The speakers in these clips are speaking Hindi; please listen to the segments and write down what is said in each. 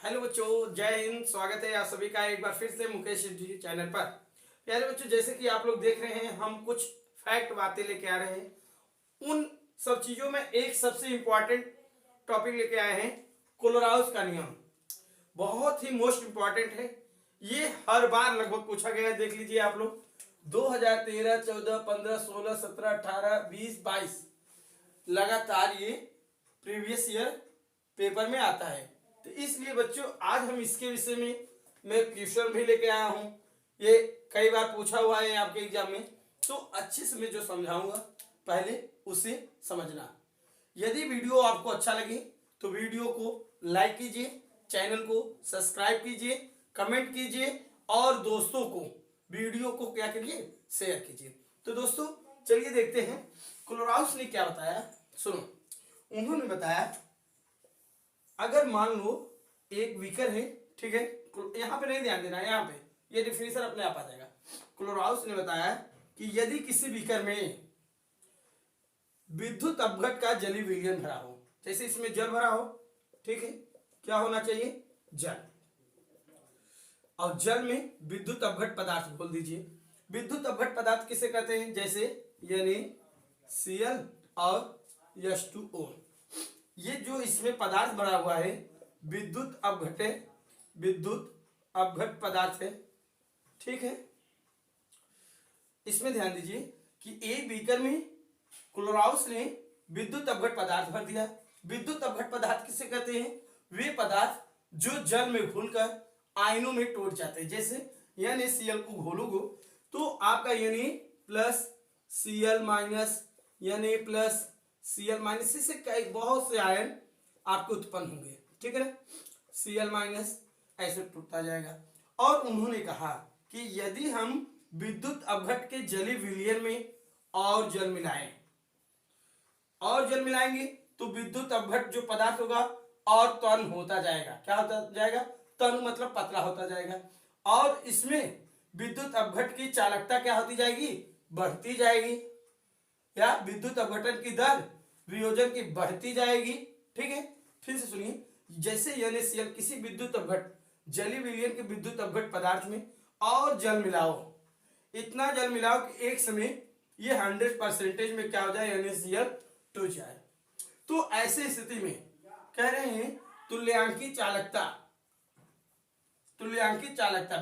हेलो बच्चों, जय हिंद। स्वागत है आप सभी का एक बार फिर से मुकेश जी चैनल पर। प्यारे बच्चों, जैसे कि आप लोग देख रहे हैं, हम कुछ फैक्ट बातें लेके आ रहे हैं। उन सब चीजों में एक सबसे इंपॉर्टेंट टॉपिक लेके आए हैं, कोलोराउस का नियम। बहुत ही मोस्ट इंपॉर्टेंट है। ये हर बार लगभग पूछा गया है। देख लीजिए आप लोग, 2013, 14, 15, 16, 17, 18, 20, 22 लगातार ये प्रीवियस ईयर पेपर में आता है। तो इसलिए बच्चों, आज हम इसके विषय में मैं क्वेश्चन भी लेके आया हूं। ये कई बार पूछा हुआ है आपके एग्जाम में, तो अच्छे से मैं जो समझाऊंगा पहले उसे समझना। यदि वीडियो आपको अच्छा लगे तो वीडियो को लाइक कीजिए, चैनल को सब्सक्राइब कीजिए, कमेंट कीजिए और दोस्तों को वीडियो को क्या करिए, शेयर कीजिए। तो दोस्तों चलिए देखते हैं कोलोराउस ने क्या बताया। सुनो, उन्होंने बताया अगर मान लो एक बीकर है, ठीक है, यहां पे नहीं ध्यान देना, यहाँ पे ये डिफिनेशन अपने आप आ जाएगा। कोलोराउस ने बताया कि यदि किसी बीकर में विद्युत अपघट का जलीय विलयन भरा हो, जैसे इसमें जल भरा हो, ठीक है, क्या होना चाहिए, जल। और जल में विद्युत अपघट पदार्थ बोल दीजिए। विद्युत अपघट पदार्थ किसे कहते हैं, जैसे यानी Cl और H2O। ये जो इसमें पदार्थ भरा हुआ है विद्युत अपघट पदार्थ है, ठीक है। इसमें ध्यान दीजिए कि एक बीकर में कोलोराउस ने विद्युत अपघट पदार्थ भर दिया। विद्युत अपघट पदार्थ किसे कहते हैं, वे पदार्थ जो जल में घुलकर आयनों में टूट जाते हैं। जैसे यानी Cl को घोलोगे तो आपका यानी प्लस Cl माइनस, यानी प्लस Cl माइनस, इससे कई बहुत से आयन आपको उत्पन्न होंगे, ठीक है ना। Cl माइनस ऐसे टूटता जाएगा। और उन्होंने कहा कि यदि हम विद्युत अपघट के जलीय विलयन में और जल मिलाएंगे तो विद्युत अपघट जो पदार्थ होगा और तन होता जाएगा। क्या होता जाएगा, तन मतलब पतला होता जाएगा। और इसमें विद्युत अपघट की चालकता क्या होती जाएगी, बढ़ती जाएगी, या विद्युत अपघटन की दर वियोजन की बढ़ती जाएगी, ठीक है। फिर से सुनिए, जैसे NaCl किसी विद्युत अपघट जलीय विलयन के विद्युत अपघट पदार्थ में और जल मिलाओ, इतना जल मिलाओ कि एक समय ये 100% में क्या हो जाए, NaCl टूट जाए। तो ऐसे स्थिति में कह रहे हैं तुल्यांकी चालकता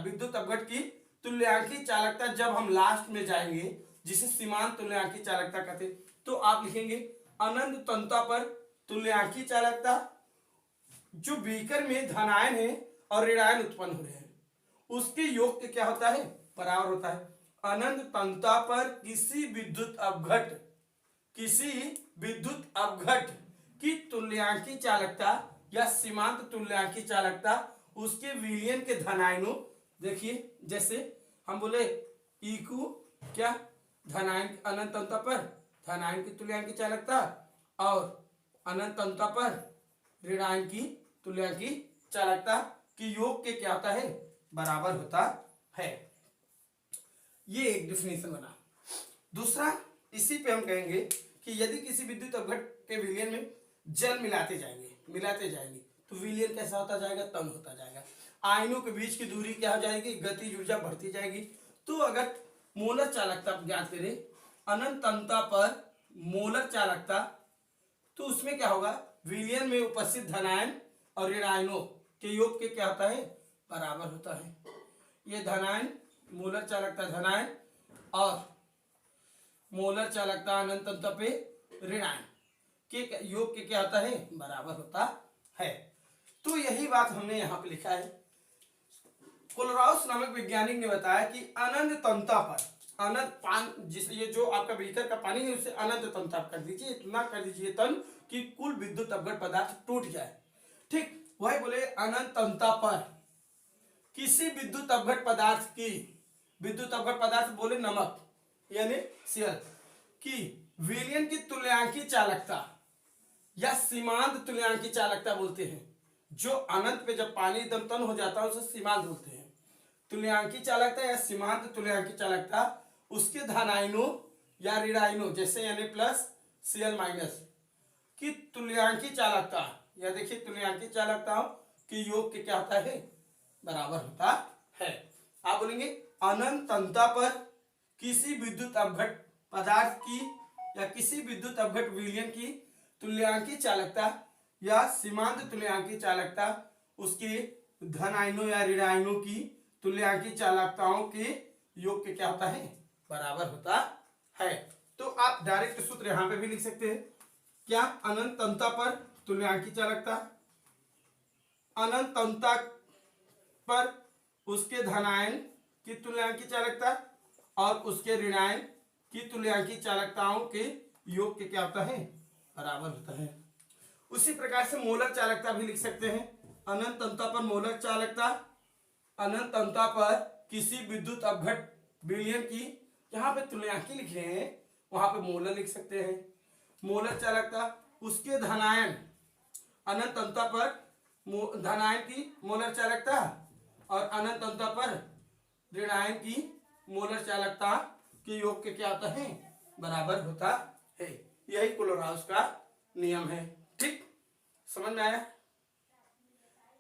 विद्युत अपघट की तुल्यांकी चालकता जब हम लास्ट में जाएंगे, जिसे सीमांत तुल्यांकी चालकता कहते हैं, तो आप लिखेंगे अनंत तंता पर तुल्यांकी चालकता। जो बीकर में धनायन है और ऋणायन उत्पन्न हो रहे हैं, उसके योग के क्या होता है, बराबर होता है। अनंत तंता पर किसी विद्युत अपघट की तुल्यांकी चालकता या सीमांत तुल्यांकी चालकता उसके विलयन के धनायनों, देखिए जैसे हम बोले इक्यू क्या, धनायन अनंत तंता पर धनायन की तुल्यांकी चालकता और अनंत तंता पर ऋणायन की तुल्यांकी चालकता की योग के क्या होता है, बराबर होता है। ये एक डिफिनेशन बना। दूसरा, इसी पे हम कहेंगे कि यदि किसी विद्युत अपघट के विलयन में जल मिलाते जाएंगे तो विलयन कैसा होता जाएगा, तंग होता जाएगा। आयनों के बीच की दूरी क्या हो जाएगी, गतिज ऊर्जा बढ़ती जाएगी। तो अगर मोलर चालकता ज्ञात करें, अनंत तंता पर मोलर चालकता, तो उसमें क्या होगा, विलयन में उपस्थित धनायन और ऋणायनों के योग के क्या होता है, बराबर होता है। ये धनायन, मोलर चालकता धनायन और मोलर चालकता अनंत तंता पे ऋणायन के योग के क्या होता है, बराबर होता है। तो यही बात हमने यहाँ पे लिखा है। कोलोराउस नामक वैज्ञानिक ने बताया कि अनंत तंता पर जिस ये जो आपका बीकर का पानी है उसे अनंत तंता कर दीजिए, इतना कर दीजिए तन कि कुल विद्युत अपघट पदार्थ टूट जाए, ठीक। वही बोले अनंत तंता पर किसी विद्युत अपघट पदार्थ बोले नमक यानी Cl की विलयन की तुल्यांकी चालकता या सीमांत तुल्यांकी चालकता बोलते हैं। जो अनंत पे जब पानी एकदम तन हो जाता है उसे सीमांत बोलते हैं। तुल्यांकी चालकता या सीमांत तुल्यांकी चालकता उसके धनायनों या ऋणायनों, जैसे यानी प्लस Cl माइनस की तुल्यांकी चालकता, या देखिए तुल्यांकी चालकता के योग के क्या होता है, बराबर होता है। आप बोलेंगे अनंत तंता पर किसी विद्युत अपघट पदार्थ की या किसी विद्युत अपघट विलयन की तुल्यांकी चालकता या सीमांत तुल्यांकी चालकता उसके धन आयनों या ऋण आयनों की तुल्यांकी चालकताओं के योग के क्या होता है, बराबर होता है। तो आप डायरेक्ट सूत्र यहां पे भी लिख सकते हैं। क्या? अनंत तंता पर तुल्यांकी चालकता, अनंत तंता पर उसके धनायन की तुल्यांकी चालकता और उसके ऋणायन की तुल्यांकी चालकताओं के योग के क्या होता है, बराबर होता है। उसी प्रकार से मोलक चालकता भी लिख सकते हैं। अनंत तंता पर मोलक चालकता, अनंत तंता पर किसी विद्युत अपघट विलयन की, यहाँ पे तुल्यांकी लिख रहे हैं वहां पे मोलक लिख सकते हैं। मोलक चालकता उसके धनायन, अनंत तंता पर धनायन की मोलर चालकता और अनंत तंता पर ऋणायन की मोलर चालकता के योग के क्या होता है, बराबर होता है। यही कोलोराउस का नियम है। ठीक, समझ में आया?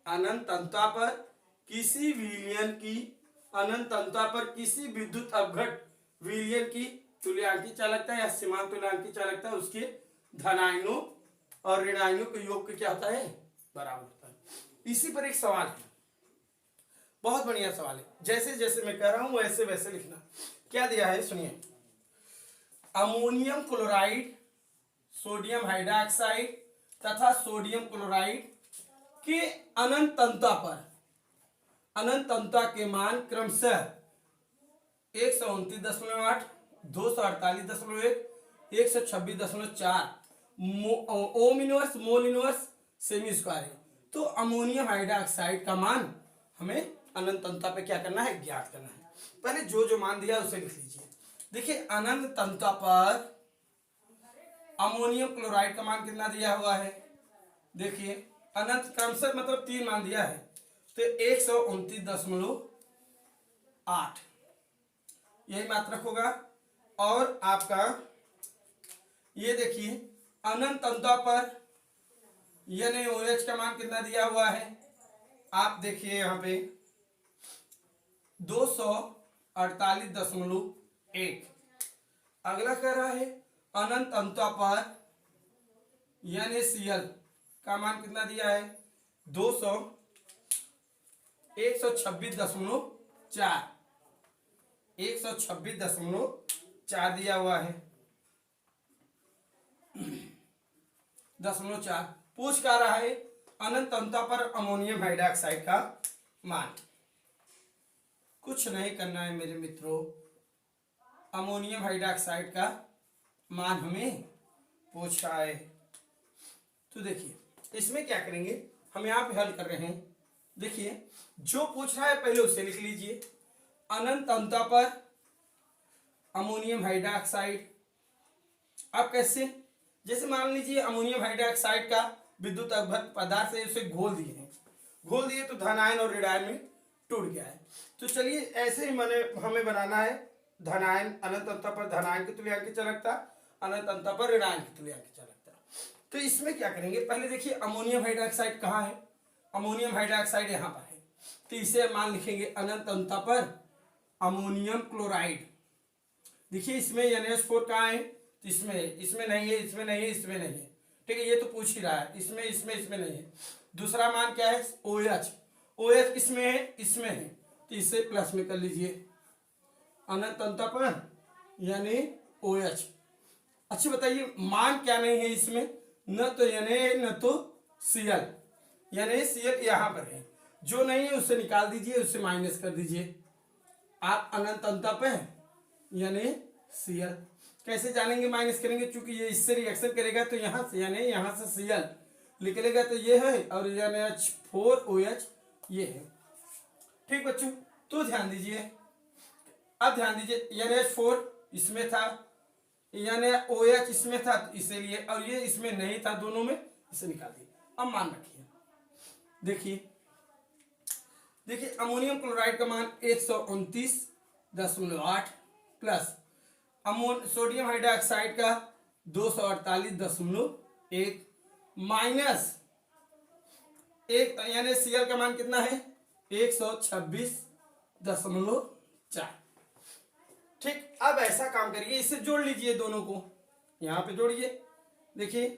अनंत तंता पर किसी विलयन की, अनंत तंता पर किसी विद्युत अपघट विलयन की तुल्यांकी चालकता या सीमांत तुल्यांकी चालकता उसके धनायनों और ऋणायनों के योग के क्या होता है, बराबर होता है। इसी पर एक सवाल है, बहुत बढ़िया सवाल है। जैसे जैसे मैं कह रहा हूं वैसे वैसे लिखना। क्या दिया है सुनिए। अमोनियम क्लोराइड, सोडियम हाइड्रोक्साइड तथा सोडियम क्लोराइड के अनंत तंता पर, अनंत तंता के मान क्रमशः 129.8, 248.1, 126.4 ohm inverse, mole inverse, semi square है। तो अमोनियम हाइड्रोक्साइड का मान हमें अनंत तंता पे क्या करना है, ज्ञात करना है। पहले जो जो मान दिया उसे लिख लीजिए। देखिए अनंत तंता पर अमोनियम क्लोराइड का मान कितना दिया हुआ है, देखिए अनंत क्रमशः मतलब 3 मान दिया है, तो 129.8 यही मात्रक होगा। और आपका ये देखिए अनंत तंता पर NaOH का मान कितना दिया हुआ है, आप देखिए यहां पे 248.1। अगला कह रहा है अनंत तंता पर NaCl का मान कितना दिया है, 126.4 126.4 दिया हुआ है, 0.4। पूछ क्या रहा है, अनंत तंता पर अमोनियम हाइड्रोक्साइड का मान। कुछ नहीं करना है मेरे मित्रों, अमोनियम हाइड्रोक्साइड का मान हमें पूछ रहा है। तो देखिए इसमें क्या करेंगे, हम यहाँ पे हल कर रहे हैं। देखिए जो पूछ रहा है पहले उसे लिख लीजिए। अनंत तंता पर अमोनियम हाइड्रोक्साइड, आप कैसे, जैसे मान लीजिए अमोनियम हाइड्रोक्साइड का विद्युत अपघट पदार्थ से उसे घोल दिए हैं, घोल दिए तो धनायन और ऋणायन में टूट गया है। तो चलिए ऐसे ही हमें बनाना है धनायन, अनंत तंता पर धनायन की तुल्यांकी चालकता, अनंत तंता पर ऋणायन की तुल्यांकी चालकता। तो इसमें क्या करेंगे, पहले देखिए अमोनियम हाइड्रोक्साइड कहाँ है, अमोनियम हाइड्रोक्साइड यहाँ पर है, तो इसे मान लिखेंगे अनंत तंता पर अमोनियम क्लोराइड। देखिए इसमें NH4 कहाँ है, तो इसमें नहीं है, इसमें नहीं है, इसमें नहीं है। ठीक है, ये तो पूछ ही रहा है, इसमें नहीं है। दूसरा मान क्या है, OH, OH किसमें है, इसमें है, तो इसे प्लस में कर लीजिए। अनंत तंता पर यानी OH। अच्छा बताइए मान क्या नहीं है इसमें, न तो Na न तो Cl, NaCl यहाँ पर है, जो नहीं है उसे निकाल दीजिए, उसे माइनस कर दीजिए। आप अनंत तंता पे NaCl कैसे जानेंगे, माइनस करेंगे, चूंकि ये इससे रिएक्शन करेगा तो यहाँ से यहाँ से Cl निकलेगा तो ये है, और NH4OH ये है। ठीक बच्चों, तो ध्यान दीजिए, अब ध्यान दीजिए NH4 इसमें था, OH इसमें था, तो इसे लिए, और ये इसमें नहीं था, दोनों में इसे निकाल दिए। अब मान रखिए, देखिए अमोनियम क्लोराइड का मान 129.8 प्लस सोडियम हाइड्रोक्साइड का 248.1 माइनस एक यानी सीएल का मान कितना है 126.4। ठीक, अब ऐसा काम करिए, इसे जोड़ लीजिए दोनों को, यहां पे जोड़िए। देखिए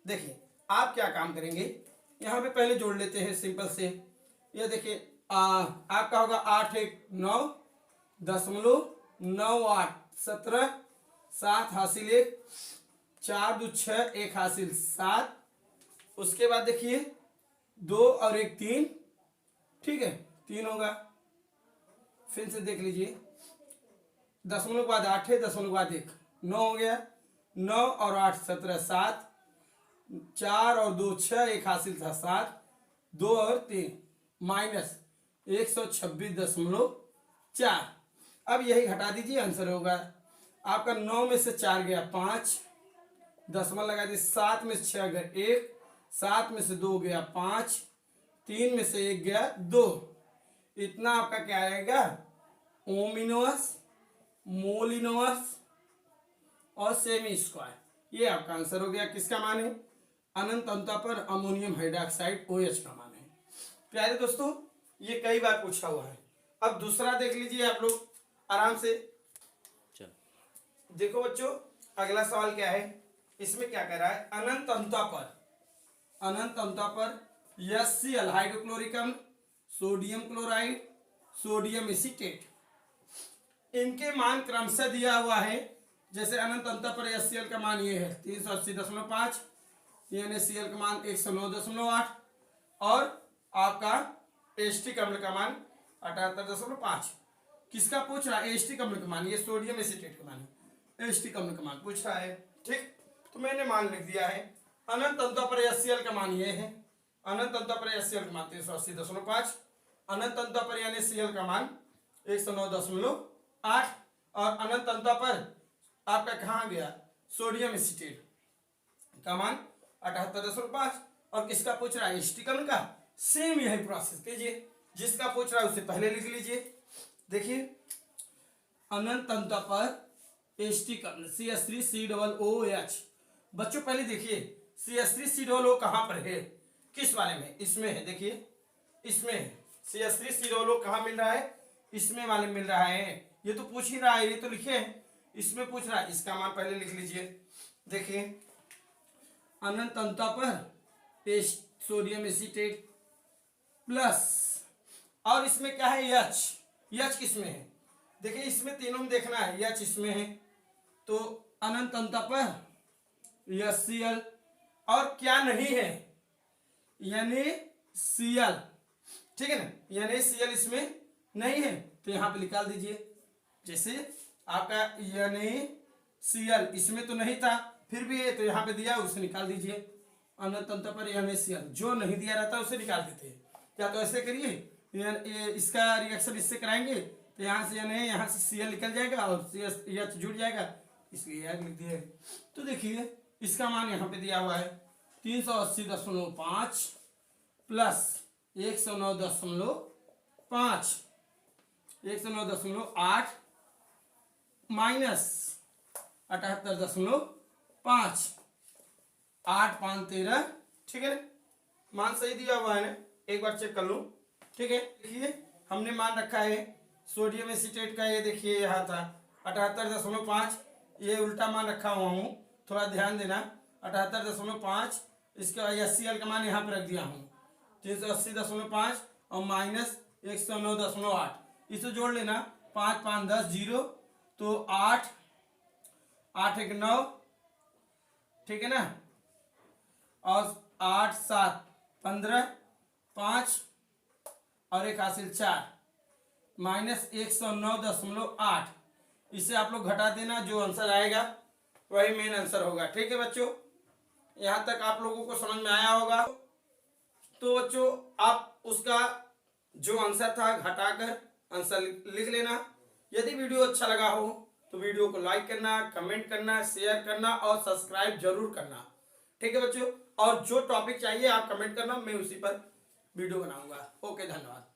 देखिए आप क्या काम करेंगे, यहां पे पहले जोड़ लेते हैं सिंपल से। ये देखिए आपका होगा 8 1 9.98 17 7 हासिल 1 4 2 6 1 हासिल 7। उसके बाद देखिए 2 और 1 3, ठीक है 3 होगा। फिर से देख लीजिए, दशमलव के बाद 8 है, दशमलव के बाद 1 9 हो गया। 9 और 8 17 7 4 और 2 6 1 हासिल था 7 2 और 3 माइनस 126.4। अब यही घटा दीजिए, आंसर होगा आपका 9 में से 4 गया 5, दशमलव लगा दीजिए 7 में से 6 गया 1, 7 में से 2 गया 5, 3 में से 1 गया 2। इतना आपका क्या आएगा, ओम इनवर्स, मोल इनवर्स और सेमी स्क्वायर। ये आपका आंसर हो गया। किसका मान है, अनंत अंतता पर अमोनियम हाइड्रोक्साइड OH का मान है। प्यारे दोस्तों ये कई बार पूछा हुआ है। अब दूसरा देख लीजिए आप लोग आराम से। देखो बच्चों अगला सवाल क्या है, इसमें क्या कह रहा है, अनंत अंतता पर HCl हाइड्रोक्लोरिक अम्ल, सोडियम क्लोराइड, सोडियम एसीटेट, इनके मान क्रमशः दिया हुआ है। जैसे अनंत अंतता पर HCl का मान ये है 380.5, NaCl का मान 109.8 और आपका एस्टिक अम्ल का मान 78.5। किसका पूछ रहा है, एस्टिक अम्ल का मान, ये सोडियम एसीटेट का मान है, एस्टिक अम्ल का मान पूछ रहा है। ठीक, तो मैंने मान लिख दिया है। अनंत अंतता पर HCl का मान ये है, अनंत अंतता पर HCl का मान 380.5, अनंत अंतता पर NaCl का मान 109.8 और अनंत अंतता पर आपका कहाँ गया सोडियम एसीटेट का मान 78.5। और किसका पूछ रहा है, एस्टिक अम्ल का। सेम यही प्रोसेस कीजिए, जिसका पूछ रहा है उसे पहले लिख लीजिए। देखिए अनंत अंतता पर एस्टिक अम्ल CH3COOH। बच्चों पहले देखिए CH3COO कहां पर है, किस वाले में, इसमें है। देखिए इसमें है CH3COO, कहां मिल रहा है, इसमें वाले मिल रहा है। ये तो पूछ ही रहा है, ये तो लिखे हैं, इसमें पूछ रहा है, इसका मान पहले लिख लीजिए। देखिए अनंत अंतता पर सोडियम एसीटेट प्लस, और इसमें क्या है H किसमें है, देखिए इसमें तीनों में देखना है, H इसमें है, तो अनंत अंतता पर HCl और क्या नहीं है NaCl, ठीक है ना, NaCl इसमें नहीं है तो यहां पे निकाल दीजिए। जैसे आपका NaCl इसमें तो नहीं था, फिर भी है तो यहां पे दिया, उसे निकाल दीजिए। अनंत अंतता पर NaCl, जो नहीं दिया रहता उसे निकाल देते हैं। या तो ऐसे करिए, इसका रिएक्शन इससे कराएंगे तो यहाँ से यहाँ से Cl निकल जाएगा और H जुड़ जाएगा, इसलिए याद लिख दिया। तो देखिए इसका मान यहाँ पे दिया हुआ है 380.5 प्लस 109.5, 109.8 माइनस 78.5, 8 5 13, ठीक है, मान सही दिया हुआ है ना, एक बार चेक कर लूं। ठीक है, देखिए हमने मान रखा है सोडियम एसीटेट का, ये देखिए यहाँ था 78.5, ये उल्टा मान रखा हुआ हूँ, थोड़ा ध्यान देना। 78.5, इसके बाद HCl का मान यहाँ पर रख दिया हूँ 380.5 और माइनस 109.8, इसे जोड़ लेना, 5 5 10 0, तो 8 8 1 9, ठीक है ना, और 8 7 15, 5 और 1 हासिल 4 माइनस 109.8। इसे आप लोग घटा देना, जो आंसर आएगा वही मेन आंसर होगा। ठीक है बच्चों, यहाँ तक आप लोगों को समझ में आया होगा। तो बच्चों आप उसका जो आंसर था घटाकर आंसर लिख लेना। यदि वीडियो अच्छा लगा हो तो वीडियो को लाइक करना, कमेंट करना, शेयर करना और सब्सक्राइब जरूर करना। ठीक है बच्चों, और जो टॉपिक चाहिए आप कमेंट करना, मैं उसी पर वीडियो बनाऊंगा। ओके, धन्यवाद।